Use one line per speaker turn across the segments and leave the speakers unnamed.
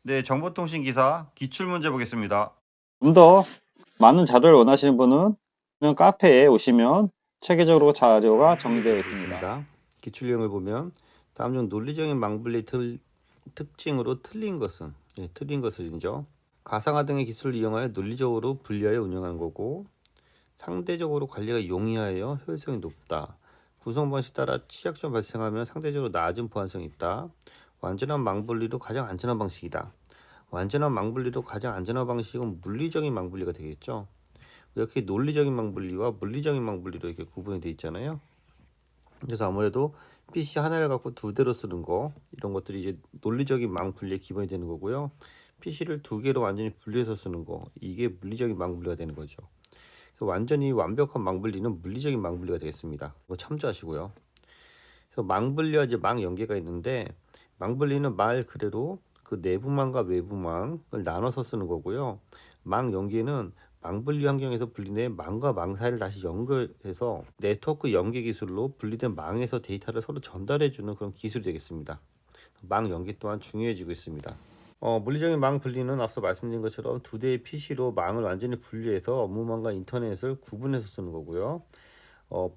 네, 정보통신 기사 기출문제 보겠습니다.
좀 더 많은 자료를 원하시는 분은 그냥 카페에 오시면 체계적으로 자료가 정리되어 있습니다.
기출 내용을 보면 다음 중 논리적인 망분리 특징으로 틀린 것은 틀린 것은이죠. 가상화 등의 기술을 이용하여 논리적으로 분리하여 운영하는 거고, 상대적으로 관리가 용이하여 효율성이 높다. 구성 방식 따라 취약점 발생하면 상대적으로 낮은 보안성이 있다. 완전한 망분리도 가장 안전한 방식이다. 완전한 망분리도 가장 안전한 방식은 물리적인 망분리가 되겠죠. 이렇게 논리적인 망분리와 물리적인 망분리로 이렇게 구분이 되어 있잖아요. 그래서 아무래도 PC 하나를 갖고 두 대로 쓰는 거, 이런 것들이 이제 논리적인 망분리의 기본이 되는 거고요. PC를 두 개로 완전히 분리해서 쓰는 거, 이게 물리적인 망분리가 되는 거죠. 그래서 완전히 완벽한 망분리는 물리적인 망분리가 되겠습니다. 이거 참조하시고요. 그래서 망분리와 이제 망연계가 있는데, 망분리는 말 그대로 그 내부망과 외부망을 나눠서 쓰는 거고요. 망연계는 망분리 환경에서 분리된 망과 망 사이를 다시 연결해서 네트워크 연계 기술로 분리된 망에서 데이터를 서로 전달해주는 그런 기술이 되겠습니다. 망 연계 또한 중요해지고 있습니다. 물리적인 망 분리는 앞서 말씀드린 것처럼 두 대의 PC로 망을 완전히 분리해서 업무망과 인터넷을 구분해서 쓰는 거고요.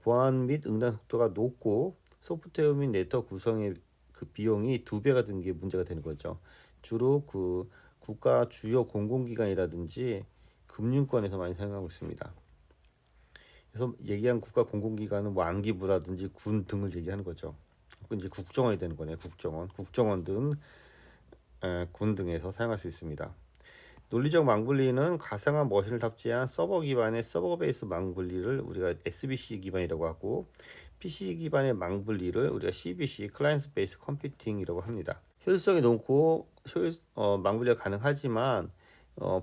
보안 및 응당 속도가 높고 소프트웨어 및 네트워크 구성의 그 비용이 2배가 든 게 문제가 되는 거죠. 주로 그 국가 주요 공공기관이라든지 금융권에서 많이 사용하고 있습니다. 그래서 얘기한 국가 공공기관은 뭐 안기부라든지 군 등을 얘기하는 거죠. 이제 국정원이 되는 거네요. 국정원 등 군 등에서 사용할 수 있습니다. 논리적 망분리는 가상화 머신을 탑재한 서버 기반의 서버 베이스 망분리를 우리가 SBC 기반이라고 하고, PC 기반의 망분리를 우리가 CBC 클라이언트 베이스 컴퓨팅이라고 합니다. 효율성이 높고 망분리가 가능하지만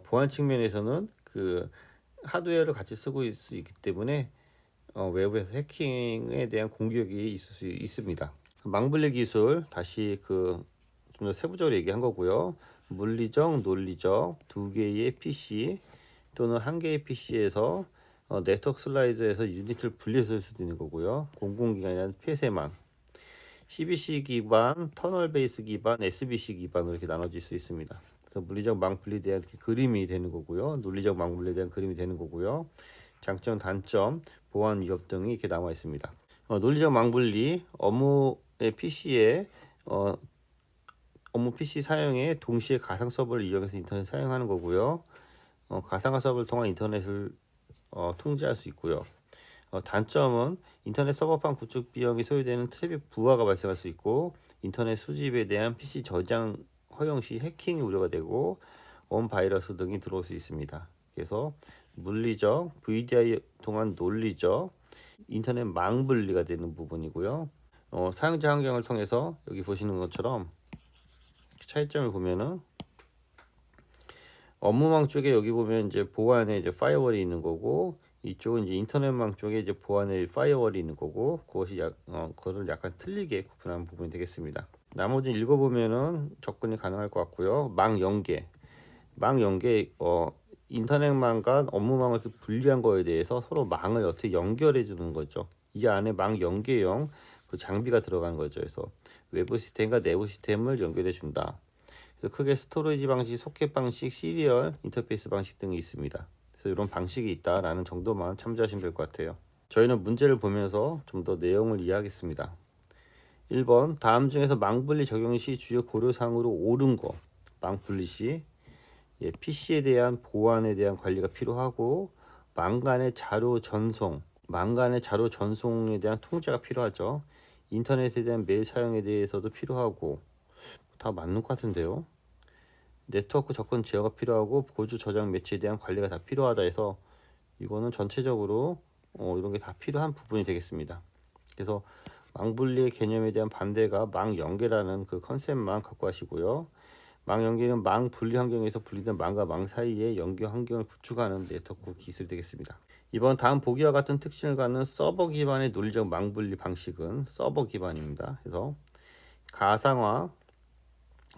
보안 측면에서는 그 하드웨어를 같이 쓰고 있을 수 있기 때문에 외부에서 해킹에 대한 공격이 있을 수 있습니다. 망분리 기술 다시 좀 더 세부적으로 얘기한 거고요. 물리적, 논리적 두 개의 PC 또는 한 개의 PC에서 네트워크 슬라이드에서 유닛을 분리해서 쓸 수도 있는 거고요. 공공기관이라는 폐쇄망, CBC 기반, 터널 베이스 기반, SBC 기반으로 이렇게 나눠질 수 있습니다. 그래서 물리적 망분리에 대한 그림이 되는 거고요. 논리적 망분리에 대한 그림이 되는 거고요. 장점, 단점, 보안 위협 등이 이렇게 남아 있습니다. 논리적 망분리, 업무의 PC에 업무 PC 사용에 동시에 가상 서버를 이용해서 인터넷 사용하는 거고요. 가상화 서버를 통한 인터넷을 통제할 수 있고요. 단점은 인터넷 서버판 구축 비용이 소요되는 트래픽 부하가 발생할 수 있고, 인터넷 수집에 대한 PC 저장 허용 시 해킹 우려가 되고 원 바이러스 등이 들어올 수 있습니다. 그래서 물리적, VDI 통한 논리적, 인터넷 망 분리가 되는 부분이고요. 사용자 환경을 통해서 여기 보시는 것처럼 차이점을 보면은, 업무망 쪽에 여기 보면 이제 보안에 이제 파이어월이 있는 거고, 이쪽은 이제 인터넷망 쪽에 이제 보안에 파이어월이 있는 거고, 그것이 그거를 약간 틀리게 구분하는 부분이 되겠습니다. 나머지 읽어보면은 접근이 가능할 것 같고요. 망 연계, 인터넷망과 업무망을 이렇게 분리한 거에 대해서 서로 망을 어떻게 연결해 주는 거죠. 이 안에 망 연계용 그 장비가 들어간 거죠. 그래서 외부 시스템과 내부 시스템을 연결해 준다. 그래서 크게 스토리지 방식, 소켓 방식, 시리얼 인터페이스 방식 등이 있습니다. 그래서 이런 방식이 있다라는 정도만 참조하시면 될 것 같아요. 저희는 문제를 보면서 좀 더 내용을 이해하겠습니다. 1번, 다음 중에서 망분리 적용 시 주요 고려사항으로 옳은 거. 망분리 시 PC에 대한 보안에 대한 관리가 필요하고, 망간의 자료 전송에 대한 통제가 필요하죠. 인터넷에 대한 메일 사용에 대해서도 필요하고, 다 맞는 것 같은데요. 네트워크 접근 제어가 필요하고 고주 저장 매치에 대한 관리가 다 필요하다 해서 이거는 전체적으로 이런 게 다 필요한 부분이 되겠습니다. 그래서 망분리의 개념에 대한 반대가 망연계라는 그 컨셉만 갖고 하시고요. 망연계는 망 분리 환경에서 분리된 망과 망 사이에 연계 환경을 구축하는 네트워크 기술이 되겠습니다. 이번 다음 보기와 같은 특징을 갖는 서버 기반의 논리적 망분리 방식은 서버 기반입니다. 그래서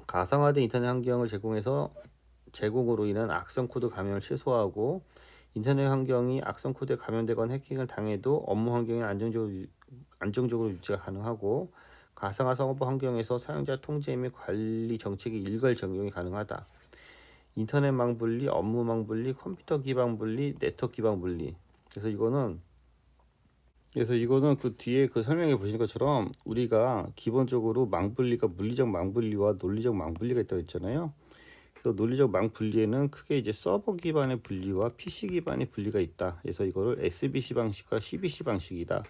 가상화된 인터넷 환경을 제공으로 인한 악성 코드 감염을 최소화하고, 인터넷 환경이 악성 코드에 감염되거나 해킹을 당해도 업무 환경이 안정적으로 유지가 가능하고, 가상화 서버 환경에서 사용자 통제 및 관리 정책이 일괄 적용이 가능하다. 인터넷망 분리, 업무망 분리, 컴퓨터 기반 분리, 네트워크 기반 분리. 그래서 이거는 그 뒤에 그 설명해 보신 것처럼 우리가 기본적으로 망 분리가 물리적 망 분리와 논리적 망 분리가 있다고 했잖아요. 그래서 논리적 망 분리에는 크게 이제 서버 기반의 분리와 PC 기반의 분리가 있다. 그래서 이거를 SBC 방식과 CBC 방식이다.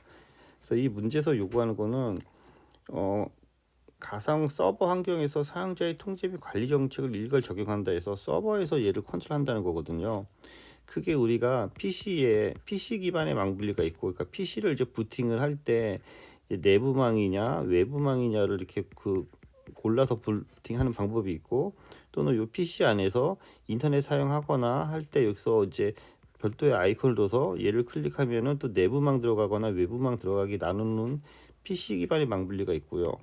그래서 이 문제에서 요구하는 거는 가상 서버 환경에서 사용자의 통제 및 관리 정책을 일괄 적용한다 해서 서버에서 얘를 컨트롤한다는 거거든요. 크게 우리가 PC 기반의 망 분리가 있고, 그러니까 PC를 이제 부팅을 할 때 내부망이냐 외부망이냐를 이렇게 골라서 부팅하는 방법이 있고, 또는 요 PC 안에서 인터넷 사용하거나 할 때 여기서 이제 별도의 아이콘을 둬서 얘를 클릭하면은 또 내부망 들어가거나 외부망 들어가기 나누는 PC 기반의 망 분리가 있고요.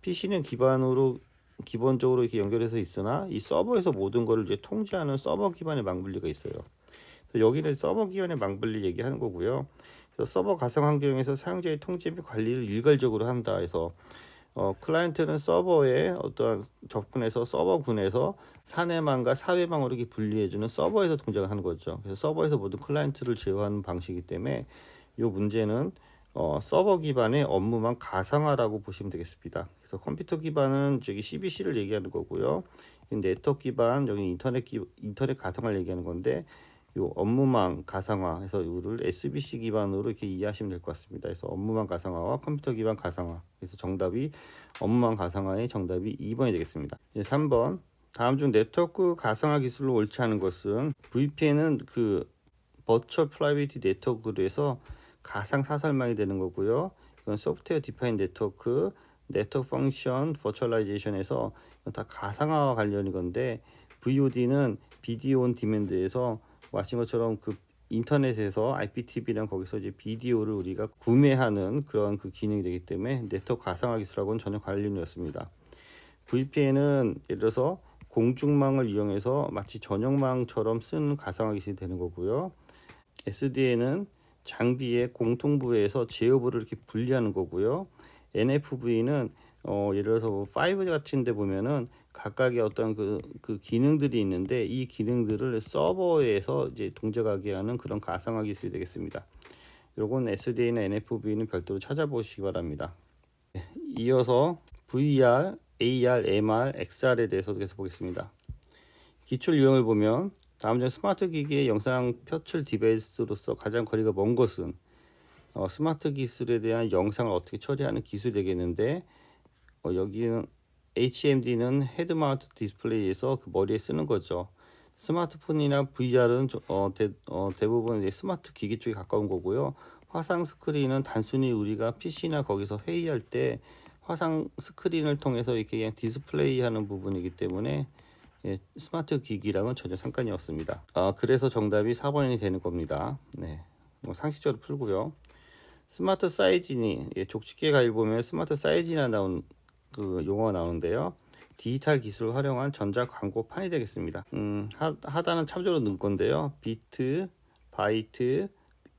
PC는 기본적으로 이렇게 연결해서 있으나 이 서버에서 모든 것을 이제 통제하는 서버 기반의 망 분리가 있어요. 그래서 여기는 서버 기반의 망 분리 얘기하는 거고요. 그래서 서버 가상 환경에서 사용자의 통제 및 관리를 일괄적으로 한다 해서 클라이언트는 서버에 어떠한 접근해서 서버군에서 사내망과 사회망으로 이렇게 분리해주는 서버에서 동작을 하는 거죠. 그래서 서버에서 모든 클라이언트를 제어하는 방식이기 때문에 이 문제는 서버 기반의 업무망 가상화라고 보시면 되겠습니다. 그래서 컴퓨터 기반은 저기 CBC를 얘기하는 거고요. 네트워크 기반 여기 인터넷 가상화를 얘기하는 건데 요 업무망 가상화 해서 이거를 SBC 기반으로 이렇게 이해하시면 될 것 같습니다. 그래서 업무망 가상화와 컴퓨터 기반 가상화. 그래서 정답이 업무망 가상화의 정답이 2번이 되겠습니다. 이제 3번. 다음 중 네트워크 가상화 기술을 옳지 않은 것은 VPN은 그 버추얼 프라이빗 네트워크로 해서 가상 사설망이 되는 거고요. 이건 소프트웨어 디파인 네트워크, 네트워크 펑션 버추얼라이제이션에서 다 가상화와 관련인 건데 VOD는 비디오 온 디맨드에서 아신 것처럼 그 인터넷에서 IPTV랑 거기서 이제 비디오를 우리가 구매하는 그런 그 기능이 되기 때문에 네트워크 가상화 기술하고는 전혀 관련이 없습니다. VPN은 예를 들어서 공중망을 이용해서 마치 전용망처럼 쓰는 가상화 기술이 되는 거고요. SDN은 장비의 공통부에서 제어부를 이렇게 분리하는 거고요. NFV는 예를 들어서 5G 같은 데 보면은 각각의 어떤 그 기능들이 있는데 이 기능들을 서버에서 이제 동작하게 하는 그런 가상화 기술이 되겠습니다. 요건 SDA나 NFV는 별도로 찾아보시기 바랍니다. 이어서 VR, AR, MR, XR에 대해서 계속 보겠습니다. 기출 유형을 보면 다음 중 스마트 기기의 영상 표출 디바이스로서 가장 거리가 먼 것은 스마트 기술에 대한 영상을 어떻게 처리하는 기술이 되겠는데 여기는 HMD는 헤드 마운트 디스플레이에서 그 머리에 쓰는 거죠. 스마트폰이나 VR은 대부분 이제 스마트 기기 쪽에 가까운 거고요. 화상 스크린은 단순히 우리가 PC나 거기서 회의할 때 화상 스크린을 통해서 이렇게 그냥 디스플레이하는 부분이기 때문에 스마트 기기랑은 전혀 상관이 없습니다. 그래서 정답이 4번이 되는 겁니다. 네, 상식적으로 풀고요. 스마트 사이즈니 족집게 가일 보면 스마트 사이즈나 나온 그 용어가 나오는데요. 디지털 기술을 활용한 전자 광고판이 되겠습니다. 하단은 참조로 넣은 건데요. 비트, 바이트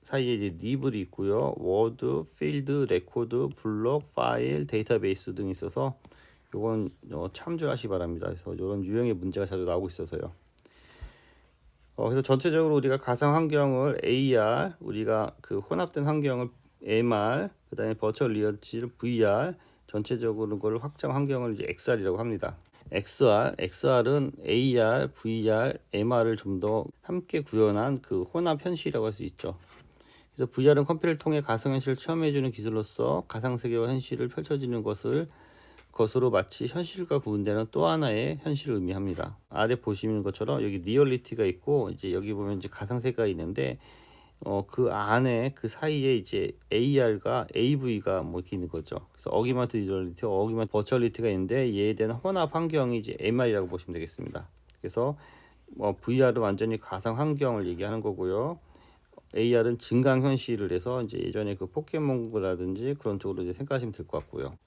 사이에 이제 니블이 있고요. 워드, 필드, 레코드, 블록, 파일, 데이터베이스 등이 있어서 요건 참조하시 바랍니다. 그래서 이런 유형의 문제가 자주 나오고 있어서요. 그래서 전체적으로 우리가 가상 환경을 AR, 우리가 그 혼합된 환경을 MR, 그다음에 버추얼 리얼리티를 VR, 전체적으로 그걸 확장 환경을 이제 XR이라고 합니다. XR은 AR, VR, MR을 좀 더 함께 구현한 그 혼합 현실이라고 할 수 있죠. 그래서 VR은 컴퓨터를 통해 가상현실을 체험해주는 기술로서 가상세계와 현실을 펼쳐지는 것으로 마치 현실과 구분되는 또 하나의 현실을 의미합니다. 아래 보시는 것처럼 여기 리얼리티가 있고 이제 여기 보면 이제 가상세계가 있는데 그 안에 그 사이에 이제 AR과 AV가 뭐 이렇게 있는 거죠. 그래서 어기먼트 리얼리티, 어기먼트 버추얼리티가 있는데 얘에 대한 혼합 환경이 이제 MR이라고 보시면 되겠습니다. 그래서 VR은 완전히 가상 환경을 얘기하는 거고요. AR은 증강 현실을 해서 이제 예전에 그 포켓몬고라든지 그런 쪽으로 이제 생각하시면 될 것 같고요.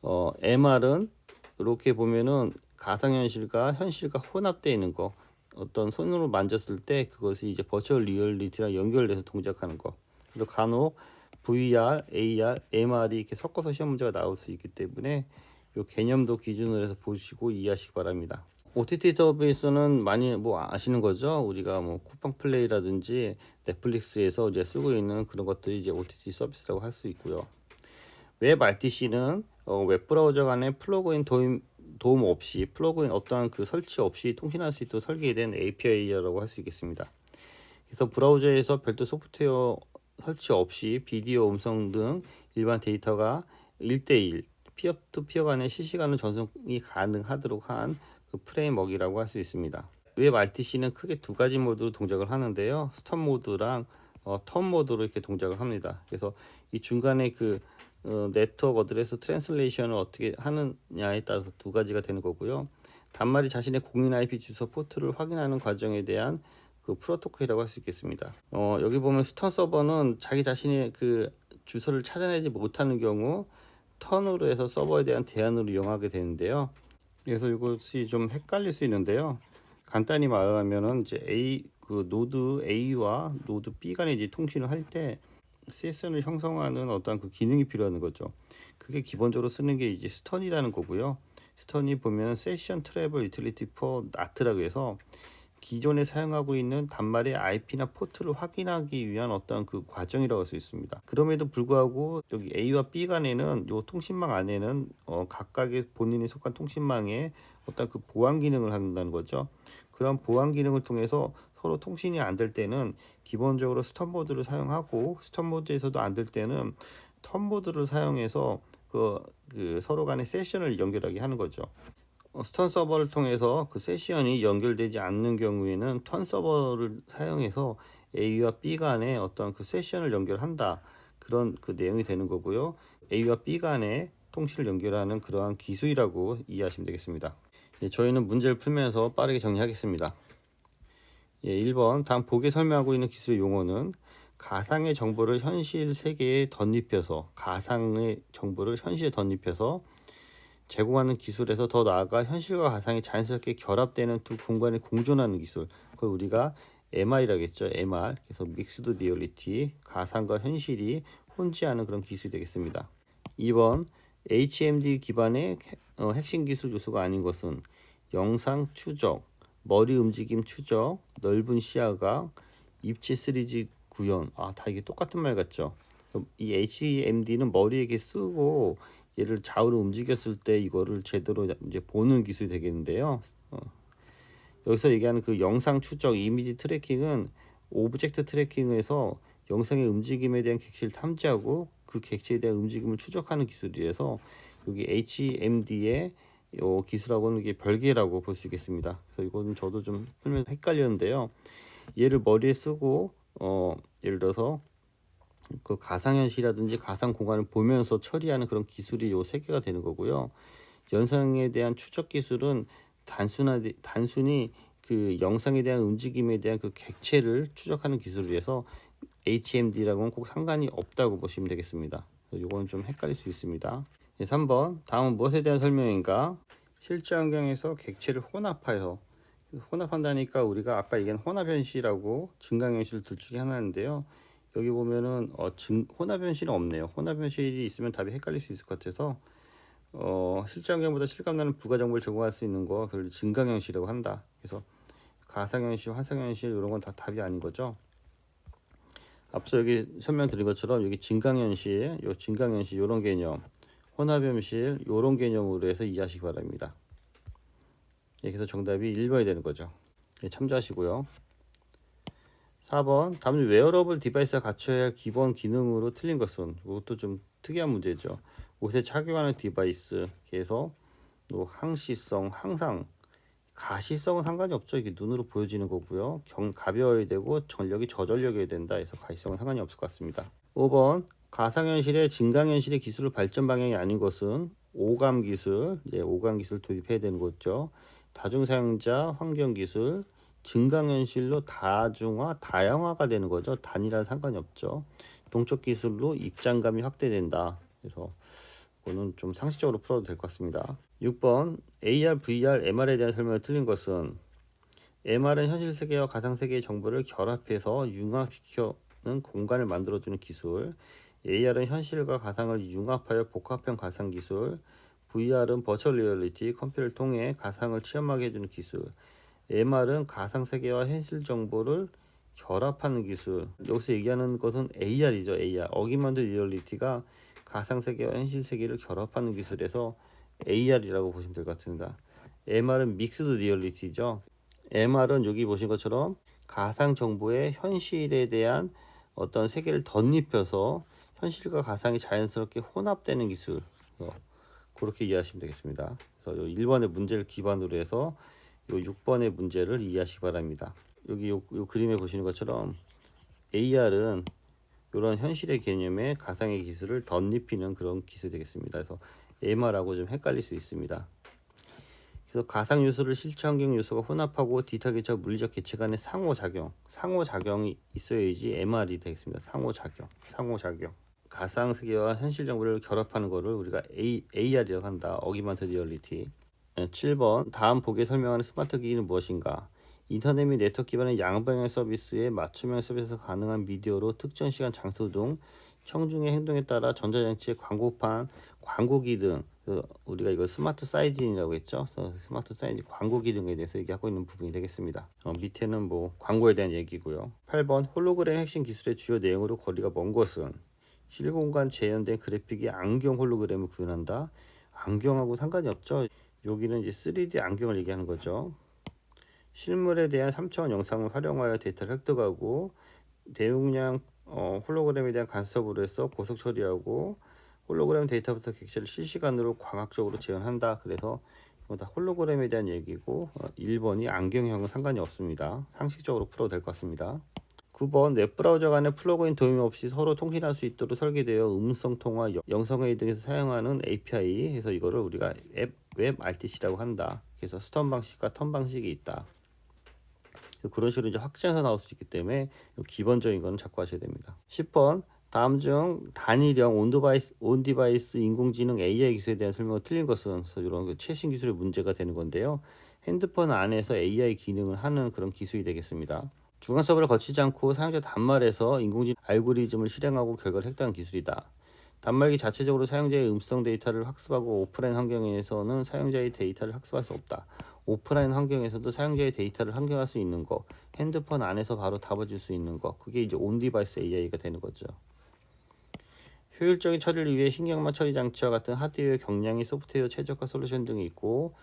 MR은 이렇게 보면은 가상 현실과 현실과 혼합되어 있는 거, 어떤 손으로 만졌을 때 그것이 이제 버추얼 리얼리티랑 연결돼서 동작하는 거. 그래서 간혹 VR, AR, MR이 이렇게 섞어서 시험 문제가 나올 수 있기 때문에 이 개념도 기준으로 해서 보시고 이해하시기 바랍니다. OTT 서비스는 많이 뭐 아시는 거죠? 우리가 뭐 쿠팡 플레이라든지 넷플릭스에서 이제 쓰고 있는 그런 것들이 이제 OTT 서비스라고 할 수 있고요. 웹 RTC는 웹 브라우저 간의 플러그인 도움 없이 어떠한 그 설치 없이 통신할 수 있도록 설계된 API라고 할 수 있겠습니다. 그래서 브라우저에서 별도 소프트웨어 설치 없이 비디오, 음성 등 일반 데이터가 1대1 피어-투-피어 간의 실시간으로 전송이 가능하도록 한 그 프레임워크라고 할 수 있습니다. 웹 RTC는 크게 두 가지 모드로 동작을 하는데요. 스톱 모드랑 턴 모드로 이렇게 동작을 합니다. 그래서 이 중간에 그 네트워크 어드레스 트랜슬레이션을 어떻게 하느냐에 따라서 두 가지가 되는 거고요. 단말이 자신의 공인 IP 주소 포트를 확인하는 과정에 대한 그 프로토콜이라고 할 수 있겠습니다. 여기 보면 스턴 서버는 자기 자신의 그 주소를 찾아내지 못하는 경우 턴으로 해서 서버에 대한 대안으로 이용하게 되는데요. 그래서 이것이 좀 헷갈릴 수 있는데요. 간단히 말하면은 이제 그 노드 A와 노드 B 간의 이제 통신을 할 때 세션을 형성하는 어떤 그 기능이 필요한 거죠. 그게 기본적으로 쓰는 게 이제 스턴이라는 거고요. 스턴이 보면 세션 트래블 유틸리티 포 나트라고 해서 기존에 사용하고 있는 단말의 IP나 포트를 확인하기 위한 어떤 그 과정이라고 할 수 있습니다. 그럼에도 불구하고 여기 A와 B 간에는 요 통신망 안에는 각각의 본인이 속한 통신망에 어떤 그 보안 기능을 한다는 거죠. 그런 보안 기능을 통해서 서로 통신이 안 될 때는 기본적으로 스톱 모드를 사용하고 스톱 모드에서도 안 될 때는 턴 모드를 사용해서 그 서로 간의 세션을 연결하게 하는 거죠. 스턴 서버를 통해서 그 세션이 연결되지 않는 경우에는 턴 서버를 사용해서 A와 B 간의 어떤 그 세션을 연결한다. 그런 그 내용이 되는 거고요. A와 B 간의 통신을 연결하는 그러한 기술이라고 이해하시면 되겠습니다. 저희는 문제를 풀면서 빠르게 정리하겠습니다. 1번 다음 보기에 설명하고 있는 기술의 용어는 가상의 정보를 현실 세계에 덧입혀서 제공하는 기술에서 더 나아가 현실과 가상이 자연스럽게 결합되는 두 공간이 공존하는 기술, 그걸 우리가 MR이라고 했죠. MR. 그래서 믹스드 리얼리티, 가상과 현실이 혼재하는 그런 기술이 되겠습니다. 2번 HMD 기반의 핵심 기술 요소가 아닌 것은 영상 추적, 머리 움직임 추적, 넓은 시야각, 입체 3D 구현. 다 이게 똑같은 말 같죠. 이 HMD는 머리에 이렇게 쓰고 얘를 좌우로 움직였을 때 이거를 제대로 이제 보는 기술이 되겠는데요. 여기서 얘기하는 그 영상 추적, 이미지 트래킹은 오브젝트 트래킹에서 영상의 움직임에 대한 객체를 탐지하고 그 객체에 대한 움직임을 추적하는 기술이라서 여기 HMD의 기술하고는 이게 별개라고 볼 수 있겠습니다. 그래서 이거는 저도 좀 풀면서 헷갈렸는데요. 얘를 머리에 쓰고 예를 들어서 그 가상현실이라든지 가상 공간을 보면서 처리하는 그런 기술이 요 세 개가 되는 거고요. 영상에 대한 추적 기술은 단순히 그 영상에 대한 움직임에 대한 그 객체를 추적하는 기술이라서 HMD라고는 꼭 상관이 없다고 보시면 되겠습니다. 이건 좀 헷갈릴 수 있습니다. 3번 다음은 무엇에 대한 설명인가? 실제 환경에서 객체를 혼합한다니까 우리가 아까 얘기한 혼합현실하고 증강현실 둘 중에 하나인데요. 여기 보면은 혼합현실은 없네요. 혼합현실이 있으면 답이 헷갈릴 수 있을 것 같아서 실제 환경보다 실감나는 부가 정보를 제공할 수 있는 거 그걸 증강현실이라고 한다. 그래서 가상현실, 환상현실 이런 건 다 답이 아닌 거죠. 앞서 여기 설명드린 것처럼 여기 증강현실 이런 개념, 혼합현실 이런 개념으로 해서 이해하시기 바랍니다. 그래서 정답이 1번이 되는 거죠. 참조하시고요. 4번 다음 웨어러블 디바이스가 갖춰야 할 기본 기능으로 틀린 것은, 이것도 좀 특이한 문제죠. 옷에 착용하는 디바이스, 그래서 항시성, 항상 가시성은 상관이 없죠. 이게 눈으로 보여지는 거고요. 가벼워야 되고 전력이 저전력이어야 된다 해서 가시성은 상관이 없을 것 같습니다. 5번 가상현실의 증강현실의 기술 발전 방향이 아닌 것은 오감 기술 도입해야 되는 거죠. 다중사용자 환경기술, 증강현실로 다양화가 되는 거죠. 단위랑 상관이 없죠. 동적 기술로 입장감이 확대된다. 그래서 이거는 좀 상식적으로 풀어도 될 것 같습니다. 6번 AR, VR, MR에 대한 설명을 틀린 것은 MR은 현실 세계와 가상 세계의 정보를 결합해서 융합시키는 공간을 만들어주는 기술, AR은 현실과 가상을 융합하여 복합형 가상 기술, VR은 버추얼 리얼리티, 컴퓨터를 통해 가상을 체험하게 해주는 기술, MR은 가상 세계와 현실 정보를 결합하는 기술. 여기서 얘기하는 것은 AR이죠. AR, 어기먼트 리얼리티가 가상 세계와 현실 세계를 결합하는 기술에서 AR이라고 보시면 될 것 같습니다. MR은 믹스드 리얼리티죠. MR은 여기 보신 것처럼 가상 정보의 현실에 대한 어떤 세계를 덧입혀서 현실과 가상이 자연스럽게 혼합되는 기술. 그렇게 이해하시면 되겠습니다. 그래서 1번의 문제를 기반으로 해서 요 6번의 문제를 이해하시기 바랍니다. 여기 요 그림에 보시는 것처럼 AR은 이런 현실의 개념에 가상의 기술을 덧입히는 그런 기술이 되겠습니다. 그래서 MR하고 좀 헷갈릴 수 있습니다. 그래서 가상 요소를 실체 환경 요소가 혼합하고 디지털 개체와 물리적 개체 간의 상호작용이 있어야지 MR이 되겠습니다. 상호작용. 가상 세계와 현실 정보를 결합하는 것을 우리가 AR이라고 한다. 어기먼트 리얼리티. 7번 다음 보기에 설명하는 스마트 기기는 무엇인가? 인터넷 및 네트워크 기반의 양방향 서비스에 맞춤형 서비스에서 가능한 미디어로 특정 시간 장소 등 청중의 행동에 따라 전자장치의 광고판, 광고기 등 우리가 이걸 스마트 사이징이라고 했죠. 스마트 사이징 광고기 등에 대해서 얘기하고 있는 부분이 되겠습니다. 밑에는 뭐 광고에 대한 얘기고요. 8번 홀로그램 핵심 기술의 주요 내용으로 거리가 먼 것은 실공간 재현된 그래픽이 안경 홀로그램을 구현한다. 안경하고 상관이 없죠. 여기는 이제 3D 안경을 얘기하는 거죠. 실물에 대한 3차원 영상을 활용하여 데이터를 획득하고 대용량 홀로그램에 대한 간섭으로 해서 고속 처리하고 홀로그램 데이터부터 객체를 실시간으로 광학적으로 재현한다. 그래서 이거 다 홀로그램에 대한 얘기고 1번이 안경형은 상관이 없습니다. 상식적으로 풀어도 될 것 같습니다. 9번 웹브라우저 간의 플러그인 도움 없이 서로 통신할 수 있도록 설계되어 음성 통화, 영상회의 등에서 사용하는 API 해서 이거를 우리가 웹 RTC라고 한다. 그래서 스턴 방식과 턴 방식이 있다. 그런 식으로 이제 확장해서 나올 수 있기 때문에 기본적인 거는 잡고 하셔야 됩니다. 10번 다음 중 단일형 온디바이스 인공지능 AI 기술에 대한 설명이 틀린 것은 그래서 이런 최신 기술의 문제가 되는 건데요. 핸드폰 안에서 AI 기능을 하는 그런 기술이 되겠습니다. 중간 서버를 거치지 않고 사용자 단말에서 인공지능 알고리즘을 실행하고 결과를 획득하는 기술이다. 단말기 자체적으로 사용자의 음성 데이터를 학습하고 오프라인 환경에서는 사용자의 데이터를 학습할 수 없다. 오프라인 환경에서도 사용자의 데이터를 환경할 수 있는 거, 핸드폰 안에서 바로 답을 수 있는 거, 그게 이제 온디바이스 AI가 되는 거죠. 효율적인 처리를 위해 신경망 처리 장치와 같은 하드웨어 경량이 소프트웨어 최적화 솔루션 등이 있고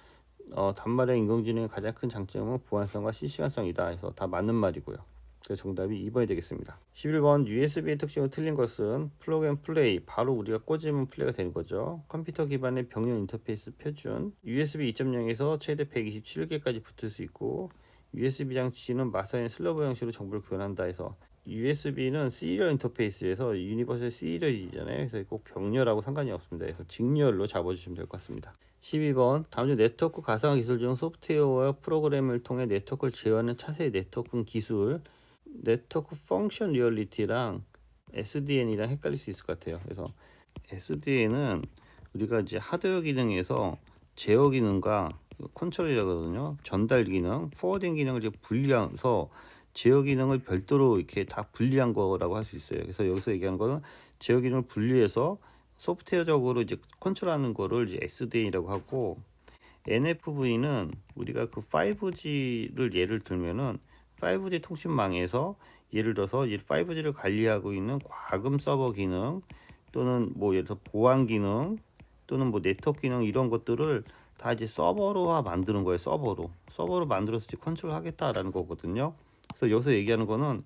단말형 인공지능의 가장 큰 장점은 보안성과 실시간성이다. 그래서 다 맞는 말이고요. 그래서 정답이 2번이 되겠습니다. 11번 USB의 특징으로 틀린 것은 플러그 앤 플레이, 바로 우리가 꽂으면 플레이가 되는 거죠. 컴퓨터 기반의 병렬 인터페이스 표준, USB 2.0에서 최대 127개까지 붙을 수 있고 USB 장치는 마사인 슬러브 형식으로 정보를 교환한다 해서 USB는 시리얼 인터페이스에서 유니버설 시리얼이잖아요. 그래서 꼭 병렬하고 상관이 없습니다. 그래서 직렬로 잡아주시면 될 것 같습니다. 12번 다음 중 네트워크 가상화 기술 중 소프트웨어와 프로그램을 통해 네트워크를 제어하는 차세대 네트워크 기술, 네트워크 펑션 리얼리티랑 SDN이랑 헷갈릴 수 있을 것 같아요. 그래서 SDN은 우리가 이제 하드웨어 기능에서 제어 기능과 컨트롤이라거든요. 전달 기능, 포워딩 기능을 이제 분리해서 제어 기능을 별도로 이렇게 다 분리한 거라고 할 수 있어요. 그래서 여기서 얘기하는 거는 제어 기능을 분리해서 소프트웨어적으로 이제 컨트롤하는 거를 이제 SDN이라고 하고, NFV는 우리가 그 5G를 예를 들면은 5G 통신망에서 예를 들어서 이 5G를 관리하고 있는 과금 서버 기능 또는 뭐 예를 들어서 보안 기능 또는 뭐 네트워크 기능 이런 것들을 다 이제 서버로 만드는 거예요. 서버로 만들어서 이제 컨트롤 하겠다라는 거거든요. 그래서 여기서 얘기하는 거는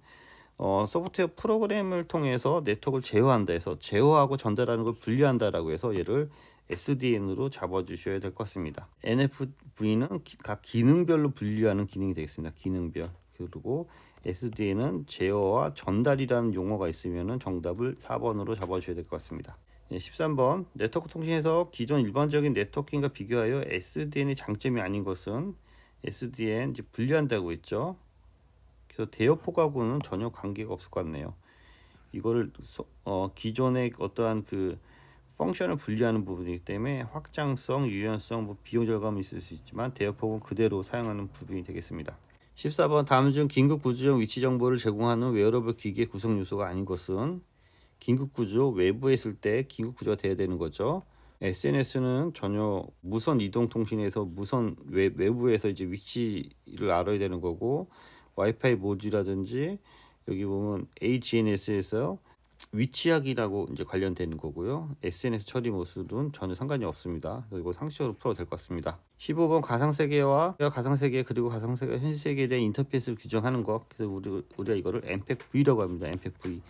소프트웨어 프로그램을 통해서 네트워크를 제어한다 해서 제어하고 전달하는 걸 분리한다라고 해서 얘를 SDN으로 잡아주셔야 될 것 같습니다. NFV는 각 기능별로 분리하는 기능이 되겠습니다. 기능별. 그리고 SDN은 제어와 전달이라는 용어가 있으면 정답을 4번으로 잡아주셔야 될 것 같습니다. 13번 네트워크 통신에서 기존 일반적인 네트워킹과 비교하여 SDN의 장점이 아닌 것은 SDN 이제 분리한다고 했죠. 그래서 대여포하고는 전혀 관계가 없을 것 같네요. 이거를 기존의 어떠한 그 펑션을 분리하는 부분이기 때문에 확장성, 유연성, 뭐 비용 절감이 있을 수 있지만 대여폭은 그대로 사용하는 부분이 되겠습니다. 14번 다음 중 긴급 구조용 위치 정보를 제공하는 웨어러블 기기의 구성 요소가 아닌 것은 긴급 구조, 외부에 있을 때 긴급 구조가 돼야 되는 거죠. SNS는 전혀 무선 이동 통신에서 무선 외부에서 이제 위치를 알아야 되는 거고, 와이파이 모듈이라든지 여기 보면 AGNS에서 위치학이라고 이제 관련되는 거고요. SNS 처리 모듈은 전혀 상관이 없습니다. 그래서 이거 상식적으로 풀어도 될 것 같습니다. 15번 가상세계와 가상세계 그리고 가상세계 현실세계에 대한 인터페이스를 규정하는 것. 그래서 우리가 이거를 MPEG-V라고 합니다. MPEG-V.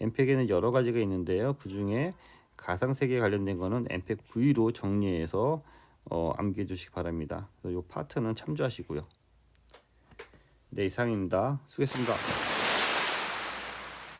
MPEG에는 여러 가지가 있는데요. 그 중에 가상세계에 관련된 거는 MPEG-V로 정리해서 암기해 주시기 바랍니다. 그래서 이 파트는 참조하시고요. 네, 이상입니다. 수고했습니다.